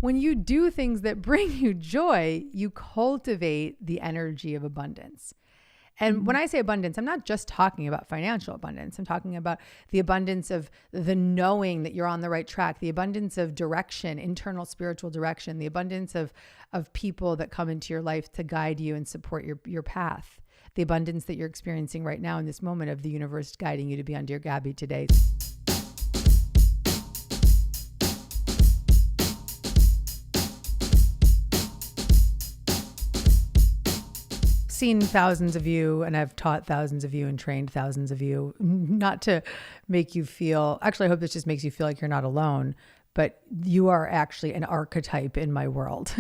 when you do things that bring you joy, you cultivate the energy of abundance. And when I say abundance, I'm not just talking about financial abundance. I'm talking about the abundance of the knowing that you're on the right track, the abundance of direction, internal spiritual direction, the abundance of people that come into your life to guide you and support your path, the abundance that you're experiencing right now in this moment of the universe guiding you to be on Dear Gabby today. Seen thousands of you, and I've taught thousands of you and trained thousands of you, not to make you feel, actually I hope this just makes you feel like you're not alone, but you are actually an archetype in my world.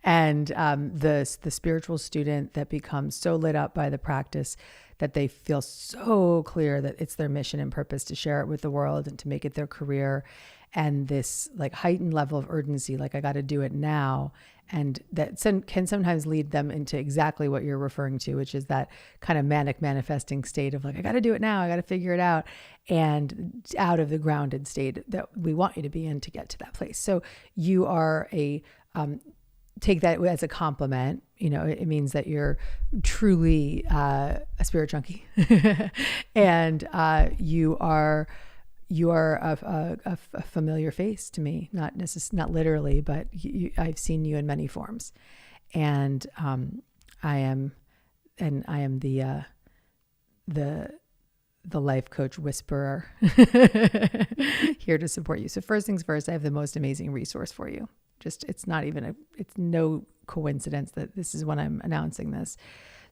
And the spiritual student that becomes so lit up by the practice that they feel so clear that it's their mission and purpose to share it with the world and to make it their career, and this like heightened level of urgency, like I got to do it now. And that can sometimes lead them into exactly what you're referring to, which is that kind of manic manifesting state of like, I got to do it now. I got to figure it out, and out of the grounded state that we want you to be in to get to that place. So you are take that as a compliment. You know, it means that you're truly a spirit junkie and you are a familiar face to me, not literally, but I've seen you in many forms, and I am the life coach whisperer here to support you. So first things first, I have the most amazing resource for you. It's no coincidence that this is when I'm announcing this.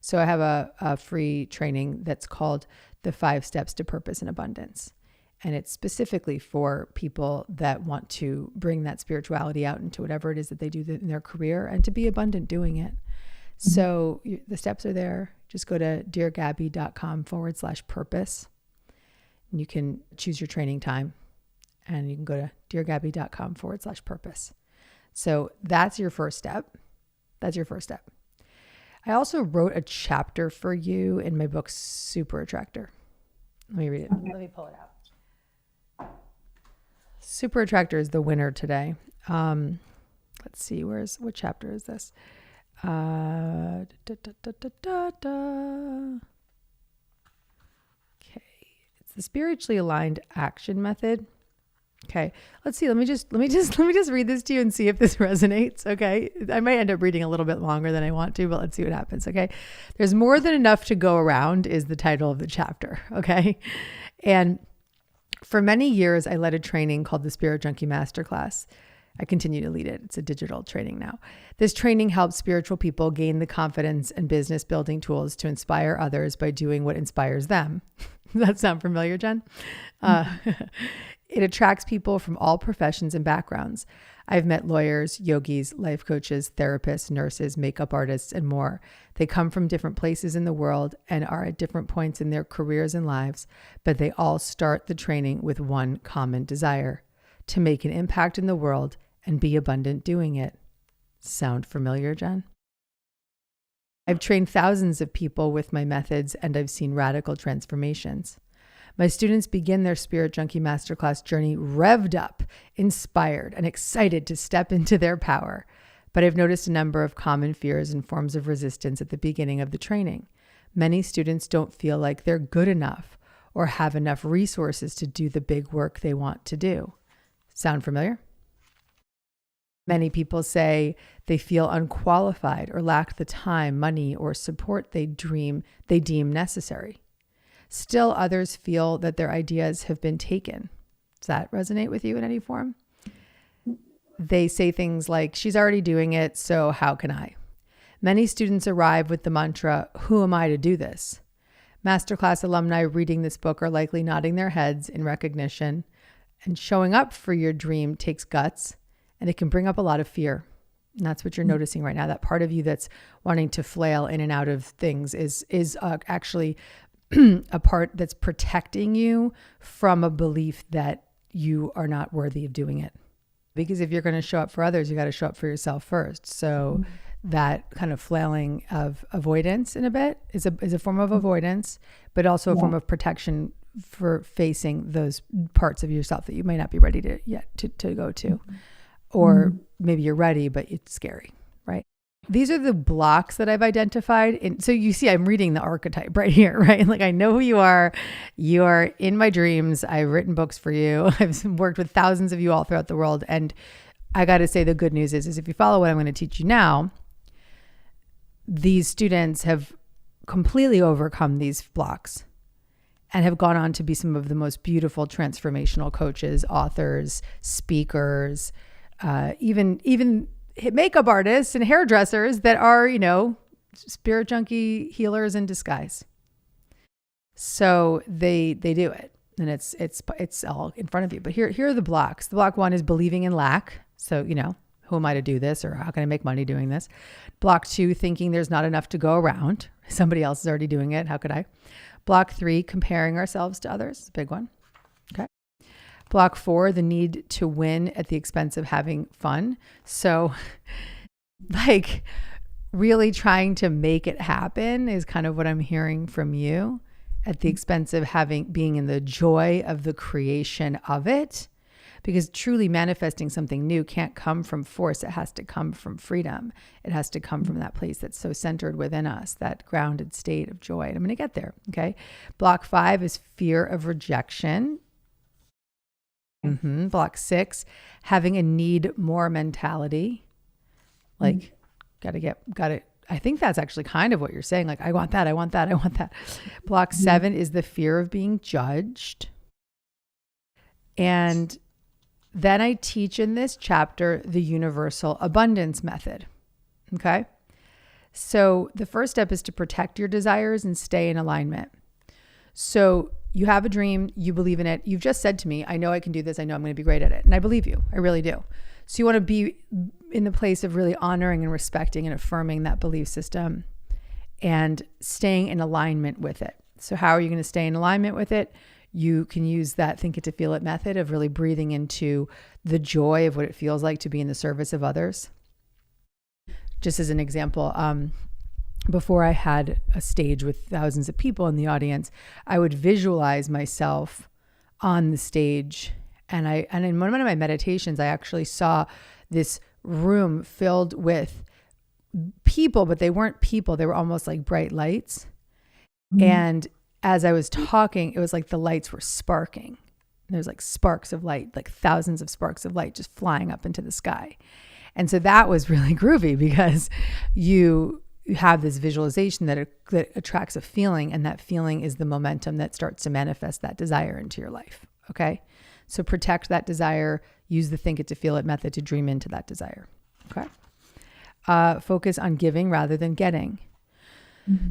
So I have a free training that's called the 5 Steps to Purpose and Abundance. And it's specifically for people that want to bring that spirituality out into whatever it is that they do in their career and to be abundant doing it. So the steps are there. Just go to deargabby.com/purpose. And you can choose your training time, and you can go to deargabby.com/purpose. So that's your first step. I also wrote a chapter for you in my book, Super Attractor. Let me read it. Let me pull it out. Super Attractor is the winner today. Let's see, what chapter is this? Okay, it's the spiritually aligned action method. Okay, let's see. Let me just read this to you and see if this resonates. Okay, I might end up reading a little bit longer than I want to, but let's see what happens. Okay, there's more than enough to go around is the title of the chapter. Okay, and for many years, I led a training called the Spirit Junkie Masterclass. I continue to lead it. It's a digital training now. This training helps spiritual people gain the confidence and business building tools to inspire others by doing what inspires them. Does that sound familiar, Jen? It attracts people from all professions and backgrounds. I've met lawyers, yogis, life coaches, therapists, nurses, makeup artists, and more. They come from different places in the world and are at different points in their careers and lives, but they all start the training with one common desire: to make an impact in the world and be abundant doing it. Sound familiar, Jen? I've trained thousands of people with my methods, and I've seen radical transformations. My students begin their Spirit Junkie Masterclass journey revved up, inspired, and excited to step into their power. But I've noticed a number of common fears and forms of resistance at the beginning of the training. Many students don't feel like they're good enough or have enough resources to do the big work they want to do. Sound familiar? Many people say they feel unqualified or lack the time, money, or support they deem necessary. Still, others feel that their ideas have been taken. Does that resonate with you in any form? They say things like, she's already doing it, so how can I? Many students arrive with the mantra, who am I to do this? Masterclass alumni reading this book are likely nodding their heads in recognition, and showing up for your dream takes guts, and it can bring up a lot of fear. And that's what you're noticing right now. That part of you that's wanting to flail in and out of things is actually a part that's protecting you from a belief that you are not worthy of doing it. Because if you're going to show up for others, you got to show up for yourself first. So that kind of flailing of avoidance in a bit is a form of avoidance, but also a form of protection for facing those parts of yourself that you may not be ready to yet to go to. or maybe you're ready, but it's scary, right? These are the blocks that I've identified. And so you see, I'm reading the archetype right here, right? Like, I know who you are. You are in my dreams. I've written books for you. I've worked with thousands of you all throughout the world. And I got to say, the good news is if you follow what I'm going to teach you now, these students have completely overcome these blocks and have gone on to be some of the most beautiful transformational coaches, authors, speakers, even makeup artists and hairdressers that are, you know, spirit junkie healers in disguise. So they do it, and it's all in front of you. But here are the blocks. The block 1 is believing in lack. So, you know, who am I to do this, or how can I make money doing this? Block 2, thinking there's not enough to go around. Somebody else is already doing it. How could I? Block 3, comparing ourselves to others. Big one. Okay. Block 4, the need to win at the expense of having fun. So like really trying to make it happen is kind of what I'm hearing from you, at the expense of being in the joy of the creation of it. Because truly manifesting something new can't come from force. It has to come from freedom. It has to come from that place that's so centered within us, that grounded state of joy. And I'm going to get there. Okay. Block 5 is fear of rejection. Block 6, having a need more mentality. Like, got it. I think that's actually kind of what you're saying. Like, I want that. I want that. I want that. Block 7 is the fear of being judged. And then I teach in this chapter the universal abundance method. Okay. So the first step is to protect your desires and stay in alignment. So you have a dream, you believe in it. You've just said to me, I know I can do this. I know I'm going to be great at it. And I believe you. I really do. So you want to be in the place of really honoring and respecting and affirming that belief system and staying in alignment with it. So how are you going to stay in alignment with it? You can use that think it to feel it method of really breathing into the joy of what it feels like to be in the service of others. Just as an example, before I had a stage with thousands of people in the audience, I would visualize myself on the stage. And in one of my meditations, I actually saw this room filled with people, but they weren't people. They were almost like bright lights. And as I was talking, it was like the lights were sparking. There's like sparks of light, like thousands of sparks of light just flying up into the sky. And so that was really groovy, because you have this visualization that attracts a feeling, and that feeling is the momentum that starts to manifest that desire into your life. Okay. So protect that desire, use the think it to feel it method to dream into that desire. Okay. Focus on giving rather than getting.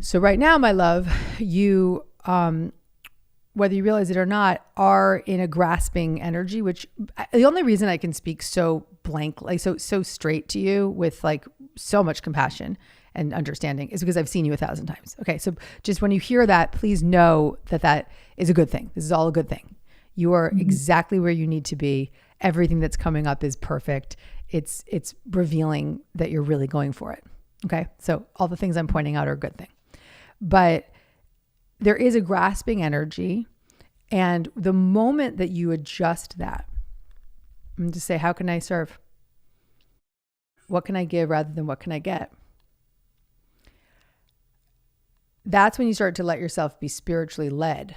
So right now, my love, you, whether you realize it or not, are in a grasping energy, which the only reason I can speak so blankly, so straight to you with like so much compassion and understanding is because I've seen you 1,000 times. Okay. So just when you hear that, please know that that is a good thing. This is all a good thing. You are exactly where you need to be. Everything that's coming up is perfect. It's revealing that you're really going for it. Okay. So all the things I'm pointing out are a good thing, but there is a grasping energy. And the moment that you adjust that, and to say, how can I serve? What can I give rather than what can I get? That's when you start to let yourself be spiritually led.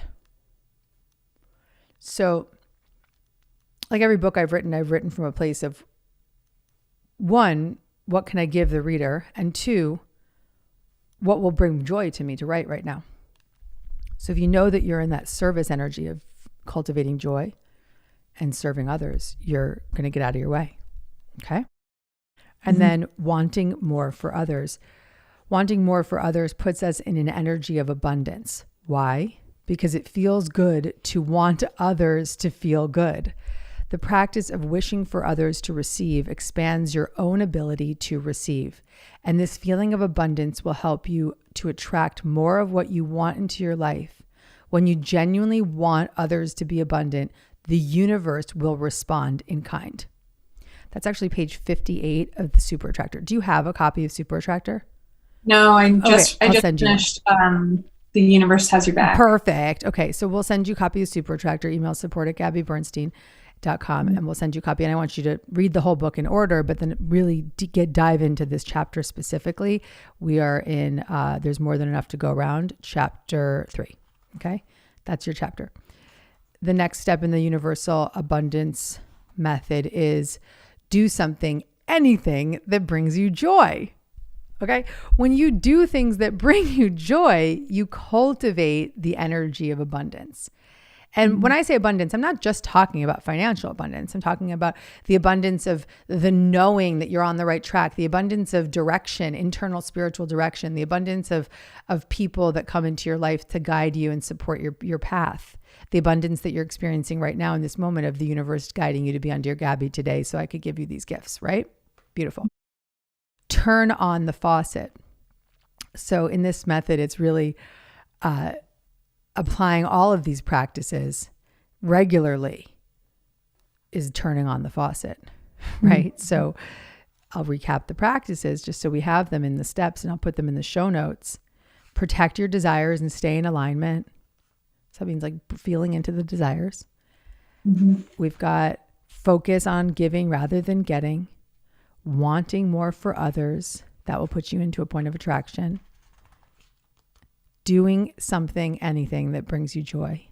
So like every book I've written from a place of 1, what can I give the reader? And 2, what will bring joy to me to write right now? So if you know that you're in that service energy of cultivating joy and serving others, you're going to get out of your way. Okay. And then wanting more for others. Wanting more for others puts us in an energy of abundance. Why? Because it feels good to want others to feel good. The practice of wishing for others to receive expands your own ability to receive. And this feeling of abundance will help you to attract more of what you want into your life. When you genuinely want others to be abundant, the universe will respond in kind. That's actually page 58 of the Super Attractor. Do you have a copy of Super Attractor? No, I just send you finished The Universe Has Your Back. Perfect. Okay, so we'll send you a copy of Super Attractor. Email support@GabbyBernstein. deargabby.com, and we'll send you a copy. And I want you to read the whole book in order, but then really dive into this chapter specifically. We are in, there's more than enough to go around, chapter 3. Okay. That's your chapter. The next step in the universal abundance method is do something, anything that brings you joy. Okay. When you do things that bring you joy, you cultivate the energy of abundance. And when I say abundance, I'm not just talking about financial abundance. I'm talking about the abundance of the knowing that you're on the right track, the abundance of direction, internal spiritual direction, the abundance of people that come into your life to guide you and support your path, the abundance that you're experiencing right now in this moment of the universe guiding you to be on Dear Gabby today so I could give you these gifts, right? Beautiful. Turn on the faucet. So in this method, it's really applying all of these practices regularly is turning on the faucet, right? So I'll recap the practices just so we have them in the steps, and I'll put them in the show notes. Protect your desires and stay in alignment. So that means like feeling into the desires. We've got focus on giving rather than getting, wanting more for others. That will put you into a point of attraction. Doing something, anything that brings you joy.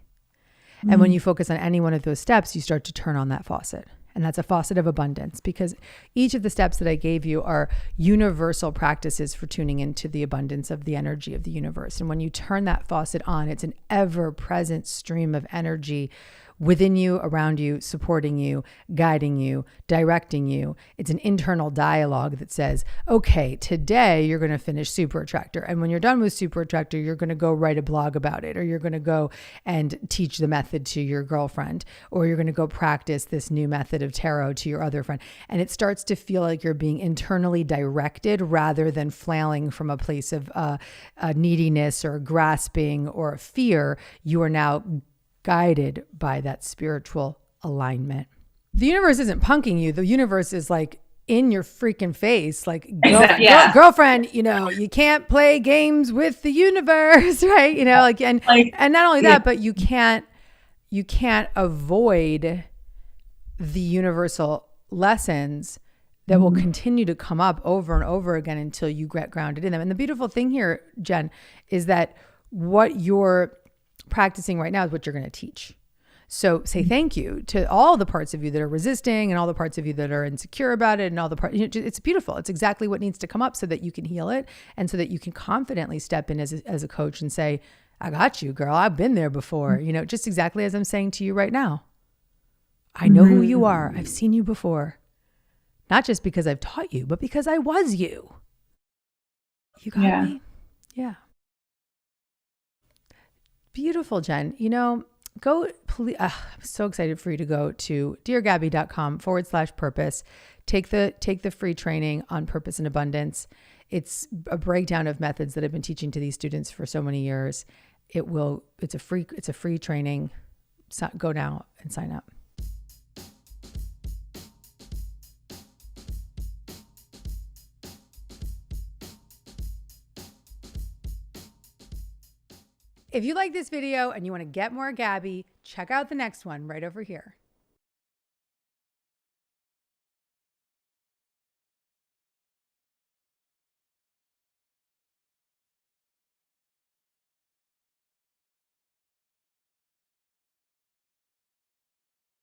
And when you focus on any one of those steps, you start to turn on that faucet. And that's a faucet of abundance, because each of the steps that I gave you are universal practices for tuning into the abundance of the energy of the universe. And when you turn that faucet on, it's an ever-present stream of energy within you, around you, supporting you, guiding you, directing you. It's an internal dialogue that says, okay, today you're going to finish Super Attractor. And when you're done with Super Attractor, you're going to go write a blog about it, or you're going to go and teach the method to your girlfriend, or you're going to go practice this new method of tarot to your other friend. And it starts to feel like you're being internally directed rather than flailing from a place of neediness or grasping or fear. You are now guided by that spiritual alignment. The universe isn't punking you. The universe is like in your freaking face, like, girlfriend, you can't play games with the universe, right? And not only that, but you can't avoid the universal lessons that will continue to come up over and over again until you get grounded in them. And the beautiful thing here, Jen, is that what you're practicing right now is what you're going to teach. So say thank you to all the parts of you that are resisting and all the parts of you that are insecure about it and all the parts. It's beautiful. It's exactly what needs to come up so that you can heal it and so that you can confidently step in as a coach and say, I got you, girl. I've been there before. Just exactly as I'm saying to you right now. I know who you are. I've seen you before. Not just because I've taught you, but because I was you. You got me? Yeah. Beautiful, Jen. Please, I'm so excited for you to go to deargabby.com/purpose. Take the free training on purpose and abundance. It's a breakdown of methods that I've been teaching to these students for so many years. It's a free training. So go now and sign up. If you like this video and you want to get more Gabby, check out the next one right over here.